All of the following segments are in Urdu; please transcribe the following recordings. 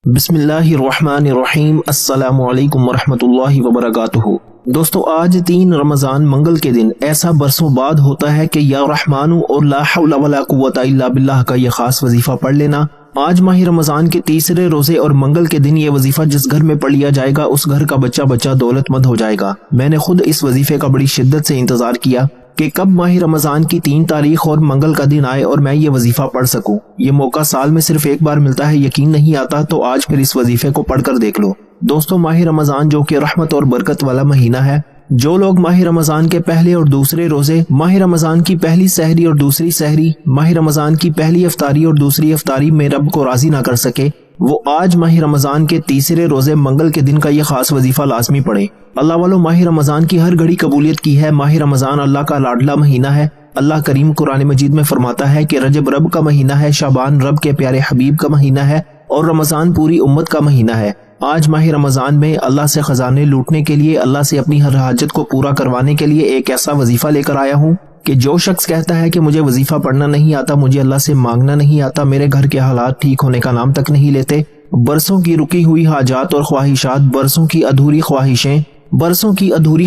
بسم اللہ الرحمن الرحیم۔ السلام علیکم ورحمۃ وبرکاتہ۔ دوستو، آج 3 رمضان منگل کے دن ایسا برسوں بعد ہوتا ہے کہ یا رحمان اور لا حول ولا قوت الا باللہ کا یہ خاص وظیفہ پڑھ لینا۔ آج ماہ رمضان کے تیسرے روزے اور منگل کے دن یہ وظیفہ جس گھر میں پڑھ لیا جائے گا اس گھر کا بچہ بچہ دولت مند ہو جائے گا۔ میں نے خود اس وظیفے کا بڑی شدت سے انتظار کیا کہ کب ماہ رمضان کی 3 تاریخ اور منگل کا دن آئے اور میں یہ وظیفہ پڑھ سکوں۔ یہ موقع سال میں صرف ایک بار ملتا ہے، یقین نہیں آتا تو آج پھر اس وظیفے کو پڑھ کر دیکھ لو۔ دوستو، ماہ رمضان جو کہ رحمت اور برکت والا مہینہ ہے، جو لوگ ماہ رمضان کے پہلے اور دوسرے روزے، ماہ رمضان کی پہلی سحری اور دوسری سحری، ماہ رمضان کی پہلی افطاری اور دوسری افطاری میں رب کو راضی نہ کر سکے، وہ آج ماہ رمضان کے تیسرے روزے منگل کے دن کا یہ خاص وظیفہ لازمی پڑھے۔ اللہ والو، ماہ رمضان کی ہر گھڑی قبولیت کی ہے۔ ماہ رمضان اللہ کا لاڈلا مہینہ ہے۔ اللہ کریم قرآن مجید میں فرماتا ہے کہ رجب رب کا مہینہ ہے، شعبان رب کے پیارے حبیب کا مہینہ ہے اور رمضان پوری امت کا مہینہ ہے۔ آج ماہ رمضان میں اللہ سے خزانے لوٹنے کے لیے، اللہ سے اپنی ہر حاجت کو پورا کروانے کے لیے ایک ایسا وظیفہ لے کر آیا ہوں کہ جو شخص کہتا ہے کہ مجھے وظیفہ پڑھنا نہیں آتا، مجھے اللہ سے مانگنا نہیں آتا، میرے گھر کے حالات ٹھیک ہونے کا نام تک نہیں لیتے، برسوں کی رکی ہوئی حاجات اور خواہشات، برسوں کی ادھوری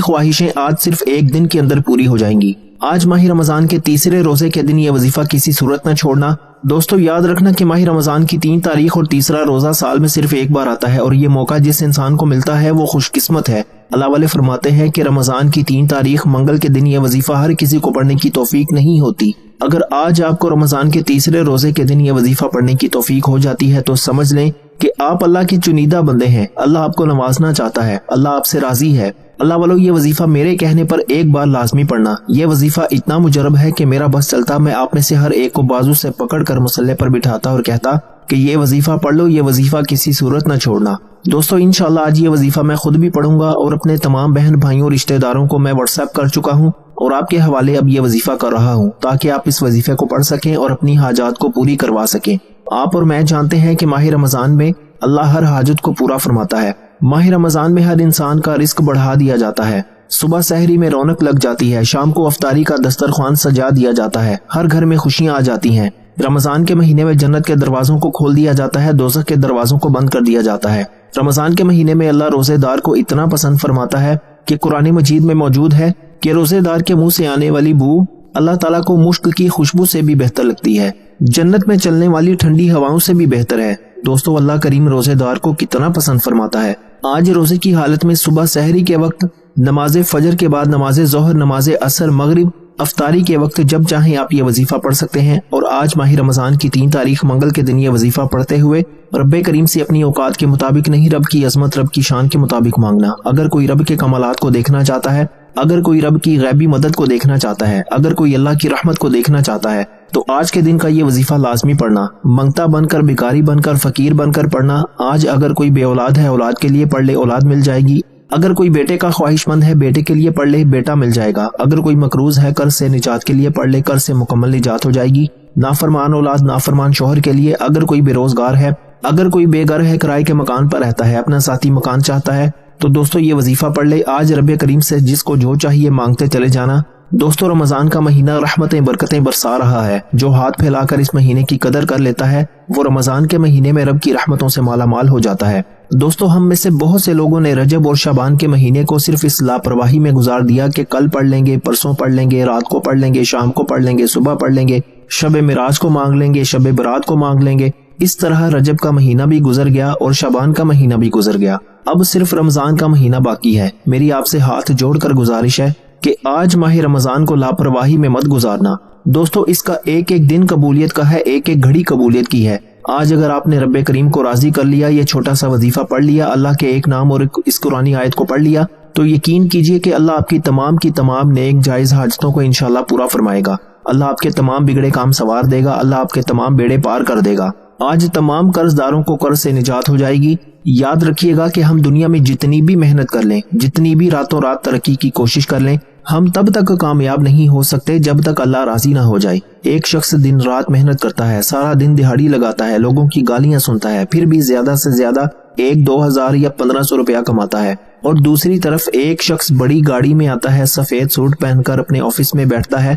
خواہشیں آج صرف ایک دن کے اندر پوری ہو جائیں گی۔ آج ماہ رمضان کے تیسرے روزے کے دن یہ وظیفہ کسی صورت نہ چھوڑنا۔ دوستو، یاد رکھنا کہ ماہ رمضان کی 3 تاریخ اور تیسرا روزہ سال میں صرف ایک بار آتا ہے اور یہ موقع جس انسان کو ملتا ہے وہ خوش قسمت ہے۔ اللہ والے فرماتے ہیں کہ رمضان کی 3 تاریخ منگل کے دن یہ وظیفہ ہر کسی کو پڑھنے کی توفیق نہیں ہوتی۔ اگر آج آپ کو رمضان کے تیسرے روزے کے دن یہ وظیفہ پڑھنے کی توفیق ہو جاتی ہے تو سمجھ لیں کہ آپ اللہ کے چنیدہ بندے ہیں۔ اللہ آپ کو نوازنا چاہتا ہے، اللہ آپ سے راضی ہے۔ اللہ والو، یہ وظیفہ میرے کہنے پر ایک بار لازمی پڑھنا۔ یہ وظیفہ اتنا مجرب ہے کہ میرا بس چلتا میں آپ میں سے ہر ایک کو بازو سے پکڑ کر مصلے پر بٹھاتا اور کہتا کہ یہ وظیفہ پڑھ لو، یہ وظیفہ کسی صورت نہ چھوڑنا۔ دوستو، انشاءاللہ آج یہ وظیفہ میں خود بھی پڑھوں گا اور اپنے تمام بہن بھائیوں اور رشتہ داروں کو میں واٹس ایپ کر چکا ہوں اور آپ کے حوالے اب یہ وظیفہ کر رہا ہوں تاکہ آپ اس وظیفے کو پڑھ سکیں اور اپنی حاجات کو پوری کروا سکیں۔ آپ اور میں جانتے ہیں کہ ماہ رمضان میں اللہ ہر حاجت کو پورا فرماتا ہے۔ ماہ رمضان میں ہر انسان کا رزق بڑھا دیا جاتا ہے، صبح سحری میں رونق لگ جاتی ہے، شام کو افطاری کا دسترخوان سجا دیا جاتا ہے، ہر گھر میں خوشیاں آ جاتی ہیں۔ رمضان کے مہینے میں جنت کے دروازوں کو کھول دیا جاتا ہے، دوزخ کے دروازوں کو بند کر دیا جاتا ہے۔ رمضان کے مہینے میں اللہ روزے دار کو اتنا پسند فرماتا ہے کہ قرآن مجید میں موجود ہے کہ روزے دار کے منہ سے آنے والی بو اللہ تعالیٰ کو مشک کی خوشبو سے بھی بہتر لگتی ہے، جنت میں چلنے والی ٹھنڈی ہواؤں سے بھی بہتر ہے۔ دوستو، اللہ کریم روزے دار کو کتنا پسند فرماتا ہے۔ آج روزے کی حالت میں صبح سحری کے وقت، نماز فجر کے بعد نماز ظہر، نماز عصر، مغرب، افطاری کے وقت جب چاہیں آپ یہ وظیفہ پڑھ سکتے ہیں۔ اور آج ماہ رمضان کی 3 تاریخ منگل کے دن یہ وظیفہ پڑھتے ہوئے رب کریم سے اپنی اوقات کے مطابق نہیں، رب کی عظمت، رب کی شان کے مطابق مانگنا۔ اگر کوئی رب کے کمالات کو دیکھنا چاہتا ہے، اگر کوئی رب کی غیبی مدد کو دیکھنا چاہتا ہے، اگر کوئی اللہ کی رحمت کو دیکھنا چاہتا ہے تو آج کے دن کا یہ وظیفہ لازمی پڑھنا۔ منگتا بن کر، بھکاری بن کر، فقیر بن کر پڑھنا۔ آج اگر کوئی بے اولاد ہے، اولاد کے لیے پڑھ لے، اولاد مل جائے گی۔ اگر کوئی بیٹے کا خواہش مند ہے، بیٹے کے لیے پڑھ لے، بیٹا مل جائے گا۔ اگر کوئی مقروض ہے، قرض سے نجات کے لیے پڑھ لے، قرض سے مکمل نجات ہو جائے گی۔ نافرمان اولاد، نافرمان شوہر کے لیے، اگر کوئی بے روزگار ہے، اگر کوئی بے گھر ہے، کرائے کے مکان پر رہتا ہے، اپنا ذاتی مکان چاہتا ہے تو دوستو یہ وظیفہ پڑھ لے۔ آج رب کریم سے جس کو جو چاہیے مانگتے چلے جانا۔ دوستو، رمضان کا مہینہ رحمتیں برکتیں برسا رہا ہے۔ جو ہاتھ پھیلا کر اس مہینے کی قدر کر لیتا ہے وہ رمضان کے مہینے میں رب کی رحمتوں سے مالا مال ہو جاتا ہے۔ دوستو، ہم میں سے بہت سے لوگوں نے رجب اور شعبان کے مہینے کو صرف اس لاپرواہی میں گزار دیا کہ کل پڑھ لیں گے، پرسوں پڑھ لیں گے، رات کو پڑھ لیں گے، شام کو پڑھ لیں گے، صبح پڑھ لیں گے، شب معراج کو مانگ لیں گے، شب برات کو مانگ لیں گے۔ اس طرح رجب کا مہینہ بھی گزر گیا اور شعبان کا مہینہ بھی گزر گیا۔ اب صرف رمضان کا مہینہ باقی ہے۔ میری آپ سے ہاتھ جوڑ کر گزارش ہے کہ آج ماہ رمضان کو لاپرواہی میں مت گزارنا۔ دوستو، اس کا ایک ایک دن قبولیت کا ہے، ایک ایک گھڑی قبولیت کی ہے۔ آج اگر آپ نے رب کریم کو راضی کر لیا، یہ چھوٹا سا وظیفہ پڑھ لیا، اللہ کے ایک نام اور اس قرآنی آیت کو پڑھ لیا تو یقین کیجئے کہ اللہ آپ کی تمام نیک جائز حاجتوں کو انشاءاللہ پورا فرمائے گا۔ اللہ آپ کے تمام بگڑے کام سوار دے گا، اللہ آپ کے تمام بیڑے پار کر دے گا۔ آج تمام قرض داروں کو قرض سے نجات ہو جائے گی۔ یاد رکھیے گا کہ ہم دنیا میں جتنی بھی محنت کر لیں، جتنی بھی راتوں رات ترقی کی کوشش کر لیں، ہم تب تک کامیاب نہیں ہو سکتے جب تک اللہ راضی نہ ہو جائے۔ ایک شخص دن رات محنت کرتا ہے، سارا دن دہاڑی لگاتا ہے، لوگوں کی گالیاں سنتا ہے، پھر بھی زیادہ سے زیادہ 1-2 ہزار یا 1500 روپیہ کماتا ہے، اور دوسری طرف ایک شخص بڑی گاڑی میں آتا ہے، سفید سوٹ پہن کر اپنے آفس میں بیٹھتا ہے،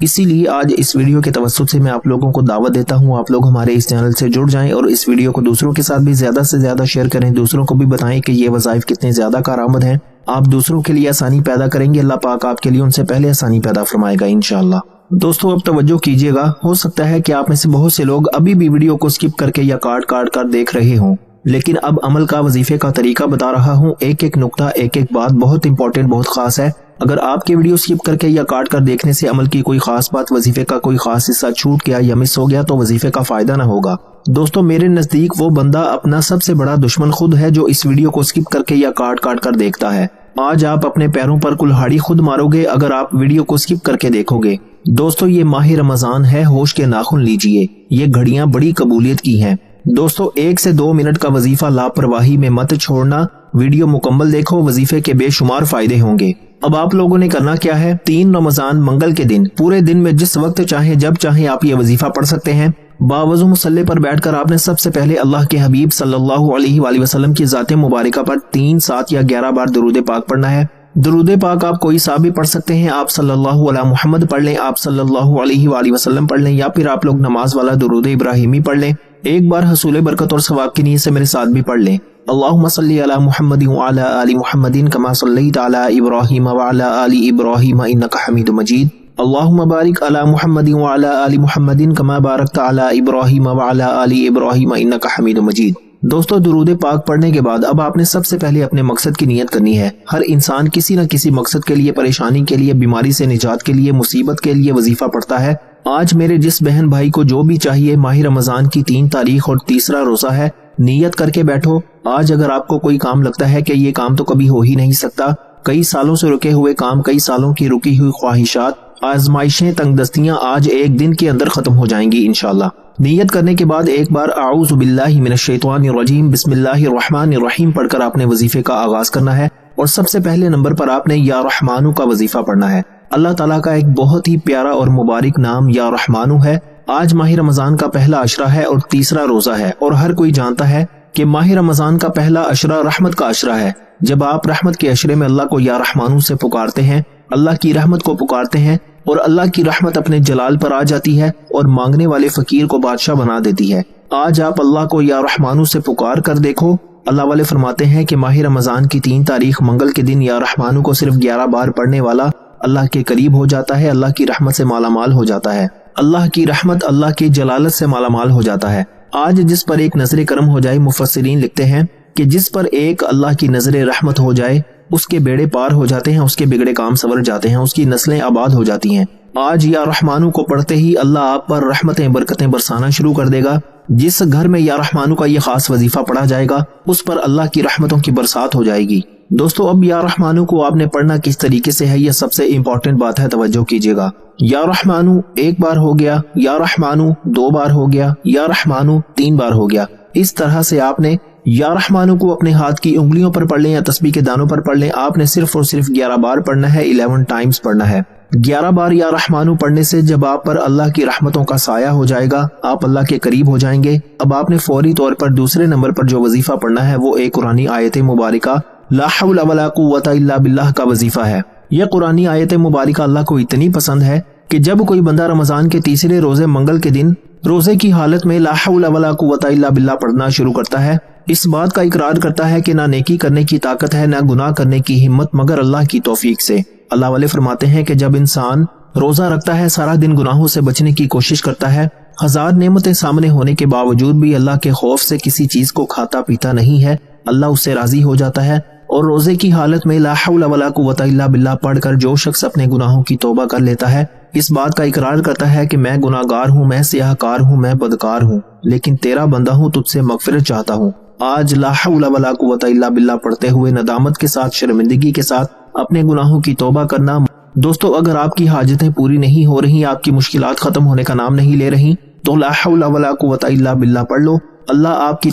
اسی لیے آج اس ویڈیو کے توسط سے میں آپ لوگوں کو دعوت دیتا ہوں آپ لوگ ہمارے اس چینل سے جڑ جائیں اور اس ویڈیو کو دوسروں کے ساتھ بھی زیادہ سے زیادہ شیئر کریں، دوسروں کو بھی بتائیں کہ یہ وظائف کتنے زیادہ کارآمد ہیں۔ آپ دوسروں کے لیے آسانی پیدا کریں گے، اللہ پاک آپ کے لیے ان سے پہلے آسانی پیدا فرمائے گا انشاءاللہ۔ دوستو اب توجہ کیجئے گا، ہو سکتا ہے کہ آپ میں سے بہت سے لوگ ابھی بھی ویڈیو کو سکپ کر کے یا کاٹ کر دیکھ رہے ہوں، لیکن اب عمل کا وظیفے کا طریقہ بتا رہا ہوں، ایک ایک نقطہ ایک ایک بات بہت امپورٹنٹ بہت خاص ہے۔ اگر آپ کے ویڈیو سکپ کر کے یا کاٹ کر دیکھنے سے عمل کی کوئی خاص بات، وظیفے کا کوئی خاص حصہ چھوٹ گیا یا مس ہو گیا تو وظیفے کا فائدہ نہ ہوگا۔ دوستو میرے نزدیک وہ بندہ اپنا سب سے بڑا دشمن خود ہے جو اس ویڈیو کو سکپ کر کے یا کاٹ کر دیکھتا ہے۔ آج آپ اپنے پیروں پر کلہاڑی خود مارو گے اگر آپ ویڈیو کو سکپ کر کے دیکھو گے۔ دوستو یہ ماہ رمضان ہے، ہوش کے ناخن لیجئے، یہ گھڑیاں بڑی قبولیت کی ہیں۔ دوستو 1 سے 2 منٹ کا وظیفہ لاپرواہی میں مت چھوڑنا، ویڈیو مکمل دیکھو، وظیفے کے بے شمار فائدے ہوں گے۔ اب آپ لوگوں نے کرنا کیا ہے، 3 رمضان منگل کے دن پورے دن میں جس وقت چاہیں جب چاہیں آپ یہ وظیفہ پڑھ سکتے ہیں۔ باوضو مصلی پر بیٹھ کر آپ نے سب سے پہلے اللہ کے حبیب صلی اللہ علیہ وآلہ وسلم کی ذات مبارکہ پر 3، 7 یا 11 بار درود پاک پڑھنا ہے۔ درود پاک آپ کوئی سا بھی پڑھ سکتے ہیں، آپ صلی اللہ علیہ محمد پڑھ لیں، آپ صلی اللہ علیہ وآلہ وسلم پڑھ لیں، یا پھر آپ لوگ نماز والا درود ابراہیمی پڑھ لیں۔ ایک بار حصول برکت اور ثواب کی نیت سے میرے ساتھ بھی پڑھ لیں۔ اللہم صلی علی محمد وعلی آل محمد کما صلیت علی ابراہیم وعلی آل ابراہیم انک حمید مجید۔ اللہم بارک علی محمد وعلی آل محمد کما بارکت علی ابراہیم وعلی آل ابراہیم انک حمید مجید۔ دوستو درود پاک پڑھنے کے بعد اب آپ نے سب سے پہلے اپنے مقصد کی نیت کرنی ہے۔ ہر انسان کسی نہ کسی مقصد کے لیے، پریشانی کے لیے، بیماری سے نجات کے لیے، مصیبت کے لیے وظیفہ پڑھتا ہے۔ آج میرے جس بہن بھائی کو جو بھی چاہیے، ماہ رمضان کی 3 تاریخ اور تیسرا روزہ ہے، نیت کر کے بیٹھو۔ آج اگر آپ کو کوئی کام لگتا ہے کہ یہ کام تو کبھی ہو ہی نہیں سکتا، کئی سالوں سے رکے ہوئے کام، کئی سالوں کی رکی ہوئی خواہشات، آزمائشیں، تنگ دستیاں آج ایک دن کے اندر ختم ہو جائیں گی انشاءاللہ۔ نیت کرنے کے بعد ایک بار اعوذ باللہ من الشیطان الرجیم بسم اللہ الرحمن الرحیم پڑھ کر آپ نے وظیفے کا آغاز کرنا ہے، اور سب سے پہلے نمبر پر آپ نے یا رحمانو کا وظیفہ پڑھنا ہے۔ اللہ تعالیٰ کا ایک بہت ہی پیارا اور مبارک نام یا رحمانو ہے۔ آج ماہ رمضان کا پہلا عشرہ ہے اور تیسرا روزہ ہے، اور ہر کوئی جانتا ہے کہ ماہ رمضان کا پہلا عشرہ رحمت کا عشرہ ہے۔ جب آپ رحمت کے عشرے میں اللہ کو یا رحمانو سے پکارتے ہیں، اللہ کی رحمت کو پکارتے ہیں، اور اللہ کی رحمت اپنے جلال پر آ جاتی ہے اور مانگنے والے فقیر کو بادشاہ بنا دیتی ہے۔ آج آپ اللہ کو یا رحمانو سے پکار کر دیکھو۔ اللہ والے فرماتے ہیں کہ ماہ رمضان کی 3 تاریخ منگل کے دن یا رحمانو کو صرف 11 بار پڑھنے والا اللہ کے قریب ہو جاتا ہے، اللہ کی رحمت سے مالا مال ہو جاتا ہے، اللہ کی رحمت اللہ کی جلالت سے مالا مال ہو جاتا ہے۔ آج جس پر ایک نظر کرم ہو جائے، مفسرین لکھتے ہیں کہ جس پر ایک اللہ کی نظر رحمت ہو جائے، اس کے بیڑے پار ہو جاتے ہیں، اس کے بگڑے کام سنور جاتے ہیں، اس کی نسلیں آباد ہو جاتی ہیں۔ آج یا رحمانو کو پڑھتے ہی اللہ آپ پر رحمتیں برکتیں برسانا شروع کر دے گا۔ جس گھر میں یا رحمانو کا یہ خاص وظیفہ پڑھا جائے گا، اس پر اللہ کی رحمتوں کی برسات ہو جائے گی۔ دوستو اب یا رحمانو کو آپ نے پڑھنا کس طریقے سے ہے، یہ سب سے امپورٹنٹ بات ہے، توجہ کیجئے گا۔ یا رحمانو 1 بار ہو گیا، یا رحمانو 2 بار ہو گیا، یا رحمانو 3 بار ہو گیا۔ اس طرح سے آپ نے یا رحمانو کو اپنے ہاتھ کی انگلیوں پر پڑھ لیں یا تسبیح کے دانوں پر پڑھ لیں۔ آپ نے صرف اور صرف 11 بار پڑھنا ہے، 11 ٹائمز پڑھنا ہے۔ 11 بار یا رحمانو پڑھنے سے جب آپ پر اللہ کی رحمتوں کا سایہ ہو جائے گا، آپ اللہ کے قریب ہو جائیں گے۔ اب آپ نے فوری طور پر دوسرے نمبر پر جو وظیفہ پڑھنا ہے وہ ایک قرآنی آیت مبارکہ لا حول ولا قوت الا باللہ کا وظیفہ ہے۔ یہ قرآنی آیت مبارکہ اللہ کو اتنی پسند ہے کہ جب کوئی بندہ رمضان کے تیسرے روزے منگل کے دن روزے کی حالت میں لا حول ولا قوت الا باللہ پڑھنا شروع کرتا ہے، اس بات کا اقرار کرتا ہے کہ نہ نیکی کرنے کی طاقت ہے، نہ گناہ کرنے کی ہمت مگر اللہ کی توفیق سے۔ اللہ والے فرماتے ہیں کہ جب انسان روزہ رکھتا ہے، سارا دن گناہوں سے بچنے کی کوشش کرتا ہے، 1000 نعمتیں سامنے ہونے کے باوجود بھی اللہ کے خوف سے کسی چیز کو کھاتا پیتا نہیں ہے، اللہ اس سے راضی ہو جاتا ہے۔ اور روزے کی حالت میں لا حول ولا قوت الا باللہ پڑھ کر جو شخص اپنے گناہوں کی توبہ کر لیتا ہے، اس بات کا اقرار کرتا ہے کہ میں گناہگار ہوں، میں سیاہ کار ہوں، میں بدکار ہوں، لیکن تیرا بندہ ہوں، تجھ سے مغفرت چاہتا ہوں۔ آج لا حول ولا قوت الا باللہ پڑھتے ہوئے ندامت کے ساتھ، شرمندگی کے ساتھ اپنے گناہوں کی توبہ کرنا۔ دوستو اگر آپ کی حاجتیں پوری نہیں ہو رہی، آپ کی مشکلات ختم ہونے کا نام نہیں لے رہی، تو لا حول ولا قوت الا باللہ پڑھ لو۔ اللہ آپ کی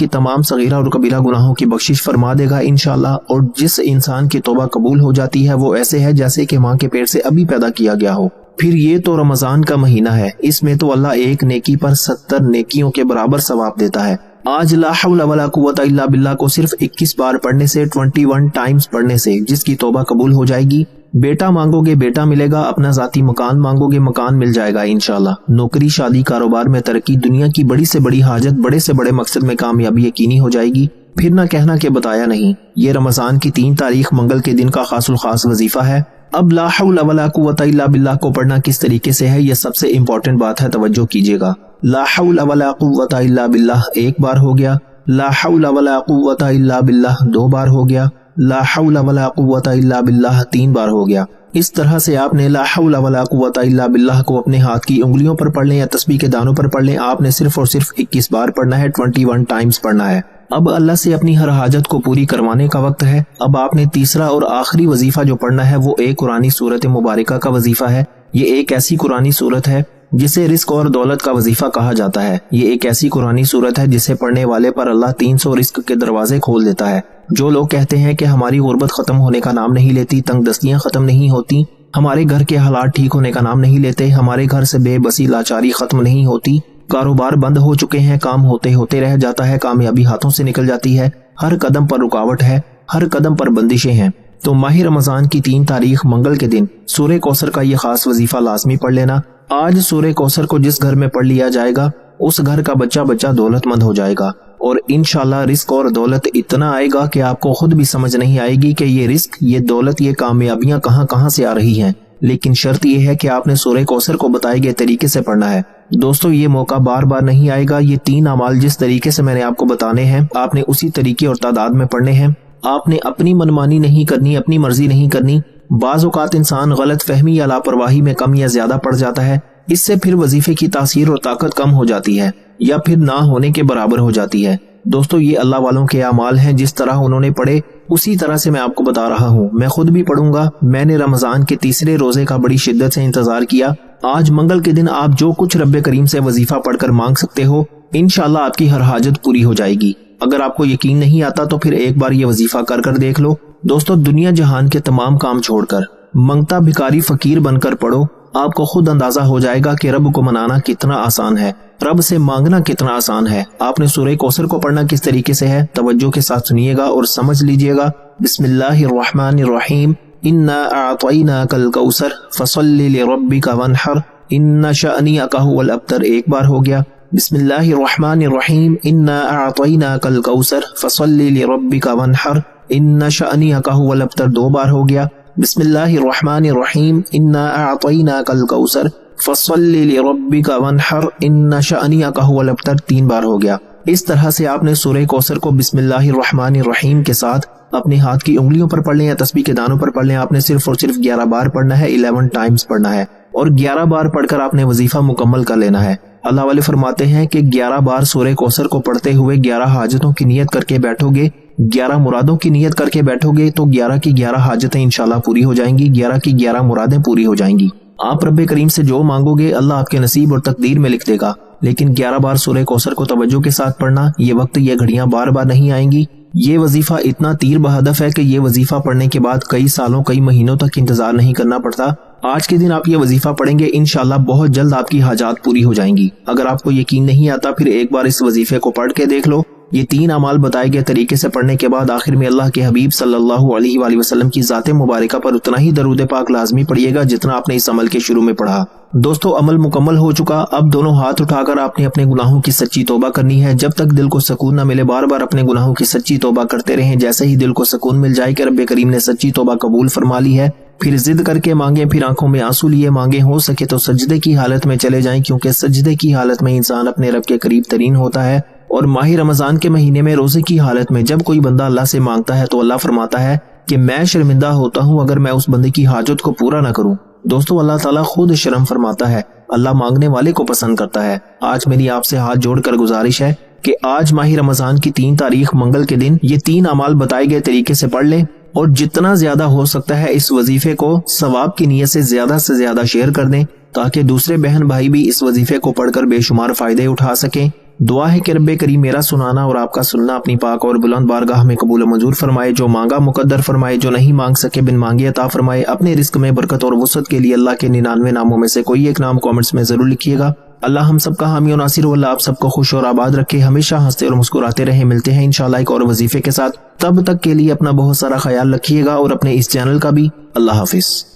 تمام صغیرہ اور کبیرہ گناہوں کی بخشش فرما دے گا انشاءاللہ۔ اور جس انسان کی توبہ قبول ہو جاتی ہے وہ ایسے ہے جیسے کہ ماں کے پیٹ سے ابھی پیدا کیا گیا ہو۔ پھر یہ تو رمضان کا مہینہ ہے، اس میں تو اللہ ایک نیکی پر 70 نیکیوں کے برابر ثواب دیتا ہے۔ آج لا حول ولا قوت الا باللہ کو صرف 21 بار پڑھنے سے، 21 ٹائمز پڑھنے سے جس کی توبہ قبول ہو جائے گی، بیٹا مانگو گے بیٹا ملے گا، اپنا ذاتی مکان مانگو گے مکان مل جائے گا انشاءاللہ، نوکری شادی کاروبار میں ترقی، دنیا کی بڑی سے بڑی حاجت، بڑے سے بڑے مقصد میں کامیابی یقینی ہو جائے گی۔ پھر نہ کہنا کہ بتایا نہیں۔ یہ رمضان کی 3 تاریخ منگل کے دن کا خاص الخاص وظیفہ ہے۔ اب لا حول ولا قوت الا باللہ کو پڑھنا کس طریقے سے ہے، یہ سب سے امپورٹنٹ بات ہے، توجہ کیجیے گا۔ لا حول ولا قوت الا باللہ 1 بار ہو گیا، لا حول ولا قوت الا باللہ 2 بار ہو گیا، لا حول ولا قوت الا باللہ 3 بار ہو گیا۔ اس طرح سے آپ نے لا حول ولا قوت الا باللہ کو اپنے ہاتھ کی انگلیوں پر پڑھ لیں یا تسبیح کے دانوں پر پڑھ لیں۔ آپ نے صرف اور صرف 21 بار پڑھنا ہے، 21 ٹائمز پڑھنا ہے۔ اب اللہ سے اپنی ہر حاجت کو پوری کروانے کا وقت ہے۔ اب آپ نے تیسرا اور آخری وظیفہ جو پڑھنا ہے وہ ایک قرآنی سورت مبارکہ کا وظیفہ ہے۔ یہ ایک ایسی قرآنی سورت ہے جسے رزق اور دولت کا وظیفہ کہا جاتا ہے۔ یہ ایک ایسی قرآنی سورت ہے جسے پڑھنے والے پر اللہ 300 رزق کے دروازے کھول دیتا ہے۔ جو لوگ کہتے ہیں کہ ہماری غربت ختم ہونے کا نام نہیں لیتی، تنگ دستیاں ختم نہیں ہوتی، ہمارے گھر کے حالات ٹھیک ہونے کا نام نہیں لیتے، ہمارے گھر سے بے بسی لاچاری ختم نہیں ہوتی، کاروبار بند ہو چکے ہیں، کام ہوتے ہوتے رہ جاتا ہے، کامیابی ہاتھوں سے نکل جاتی ہے، ہر قدم پر رکاوٹ ہے، ہر قدم پر بندشیں ہیں، تو ماہ رمضان کی 3 تاریخ منگل کے دن سورہ کوثر کا یہ خاص وظیفہ لازمی پڑھ لینا۔ آج سورہ کوثر کو جس گھر میں پڑھ لیا جائے گا اس گھر کا بچہ بچہ دولت مند ہو جائے گا، اور انشاءاللہ رزق اور دولت اتنا آئے گا کہ آپ کو خود بھی سمجھ نہیں آئے گی کہ یہ رزق، یہ دولت، یہ کامیابیاں کہاں کہاں سے آ رہی ہیں۔ لیکن شرط یہ ہے کہ آپ نے سورہ کوثر کو بتائے گئے طریقے سے پڑھنا ہے۔ دوستو یہ موقع بار بار نہیں آئے گا۔ یہ 3 اعمال جس طریقے سے میں نے آپ کو بتانے ہیں آپ نے اسی طریقے اور تعداد میں پڑھنے ہیں۔ آپ نے اپنی منمانی نہیں کرنی، اپنی مرضی نہیں کرنی۔ بعض اوقات انسان غلط فہمی یا لاپرواہی میں کم یا زیادہ پڑ جاتا ہے، اس سے پھر وظیفے کی تاثیر اور طاقت کم ہو جاتی ہے یا پھر نہ ہونے کے برابر ہو جاتی ہے۔ دوستو یہ اللہ والوں کے اعمال ہیں، جس طرح انہوں نے پڑھے اسی طرح سے میں آپ کو بتا رہا ہوں۔ میں خود بھی پڑھوں گا۔ میں نے رمضان کے تیسرے روزے کا بڑی شدت سے انتظار کیا۔ آج منگل کے دن آپ جو کچھ رب کریم سے وظیفہ پڑھ کر مانگ سکتے ہو انشاءاللہ آپ کی ہر حاجت پوری ہو جائے گی۔ اگر آپ کو یقین نہیں آتا تو پھر ایک بار یہ وظیفہ کر کر دیکھ لو۔ دوستو دنیا جہان کے تمام کام چھوڑ کر منگتا بھکاری فقیر بن کر پڑھو، آپ کو خود اندازہ ہو جائے گا کہ رب کو منانا کتنا آسان ہے، رب سے مانگنا کتنا آسان ہے۔ آپ نے سورہ کوثر کو پڑھنا کس طریقے سے ہے توجہ کے ساتھ سنیے گا اور سمجھ لیجئے گا۔ بسم اللہ الرحمن الرحیم، انا اعطیناک الکوثر فصل لربک وانحر ان شأنک ھو الابتر 1 بار ہو گیا۔ بسم اللہ الرحمن الرحیم، انا اعطیناک الکوثر فصل لربک وانحر ان شأنک ھو الابتر 2 بار ہو گیا۔ بسم اللہ الرحمن الرحیم، انا اعطیناک الکوثر فصل لربک وانحر ان شأنک ھو الابتر 3 بار ہو گیا۔ اس طرح سے آپ نے سورہ کوثر کو بسم اللہ الرحمن الرحیم کے ساتھ اپنے ہاتھ کی انگلیوں پر پڑھ لیں یا تسبیح کے دانوں پر پڑھ لیں۔ آپ نے صرف اور صرف 11 بار پڑھنا ہے، 11 ٹائمز پڑھنا ہے، اور 11 بار پڑھ کر آپ نے وظیفہ مکمل کر لینا ہے۔ اللہ والے فرماتے ہیں کہ 11 بار سورہ کوثر کو پڑھتے ہوئے 11 حاجتوں کی نیت کر کے بیٹھو گے، 11 مرادوں کی نیت کر کے بیٹھو گے تو 11 کی 11 حاجتیں انشاءاللہ پوری ہو جائیں گی، 11 کی 11 مرادیں پوری ہو جائیں گی۔ آپ رب کریم سے جو مانگو گے اللہ آپ کے نصیب اور تقدیر میں لکھ دے گا۔ لیکن 11 بار سورہ کوثر کو توجہ کے ساتھ پڑھنا، یہ وقت یہ گھڑیاں بار بار نہیں آئیں گی۔ یہ وظیفہ اتنا تیر بہدف ہے کہ یہ وظیفہ پڑھنے کے بعد کئی سالوں کئی مہینوں تک انتظار نہیں کرنا پڑتا۔ آج کے دن آپ یہ وظیفہ پڑھیں گے انشاءاللہ بہت جلد آپ کی حاجات پوری ہو جائیں گی۔ اگر آپ کو یقین نہیں آتا پھر ایک بار اس وظیفے کو پڑھ کے دیکھ لو۔ یہ 3 اعمال بتائے گئے طریقے سے پڑھنے کے بعد آخر میں اللہ کے حبیب صلی اللہ علیہ وآلہ وسلم کی ذات مبارکہ پر اتنا ہی درود پاک لازمی پڑھیے گا جتنا آپ نے اس عمل کے شروع میں پڑھا۔ دوستو عمل مکمل ہو چکا، اب دونوں ہاتھ اٹھا کر آپ نے اپنے گناہوں کی سچی توبہ کرنی ہے۔ جب تک دل کو سکون نہ ملے بار بار اپنے گناہوں کی سچی توبہ کرتے رہیں۔ جیسے ہی دل کو سکون مل جائے کہ رب کریم نے سچی توبہ قبول فرما لی ہے پھر ضد کر کے مانگیں، پھر آنکھوں میں آنسو لیے مانگیں، ہو سکے تو سجدے کی حالت میں چلے جائیں، کیونکہ سجدے کی حالت میں انسان اپنے رب کے قریب ترین ہوتا ہے۔ اور ماہ رمضان کے مہینے میں روزے کی حالت میں جب کوئی بندہ اللہ سے مانگتا ہے تو اللہ فرماتا ہے کہ میں شرمندہ ہوتا ہوں اگر میں اس بندے کی حاجت کو پورا نہ کروں۔ دوستو اللہ تعالیٰ خود شرم فرماتا ہے، اللہ مانگنے والے کو پسند کرتا ہے۔ آج میری آپ سے ہاتھ جوڑ کر گزارش ہے کہ آج ماہ رمضان کی 3 تاریخ منگل کے دن یہ 3 اعمال بتائے گئے طریقے سے پڑھ لیں، اور جتنا زیادہ ہو سکتا ہے اس وظیفے کو ثواب کی نیت سے زیادہ شیئر کر دیں تاکہ دوسرے بہن بھائی بھی اس وظیفے کو پڑھ کر بے شمار فائدے اٹھا سکیں۔ دعا ہے کہ رب کریم میرا سنانا اور آپ کا سننا اپنی پاک اور بلند بارگاہ میں قبول و منظور فرمائے، جو مانگا مقدر فرمائے، جو نہیں مانگ سکے بن مانگے عطا فرمائے۔ اپنے رزق میں برکت اور وسعت کے لیے اللہ کے 99 ناموں میں سے کوئی ایک نام کامنٹس میں ضرور لکھیے گا۔ اللہ ہم سب کا حامی و ناصر ہو، اللہ آپ سب کو خوش اور آباد رکھے، ہمیشہ ہنستے اور مسکراتے رہے۔ ملتے ہیں انشاءاللہ ایک اور وظیفے کے ساتھ، تب تک کے لیے اپنا بہت سارا خیال رکھیے گا اور اپنے اس چینل کا بھی۔ اللہ حافظ۔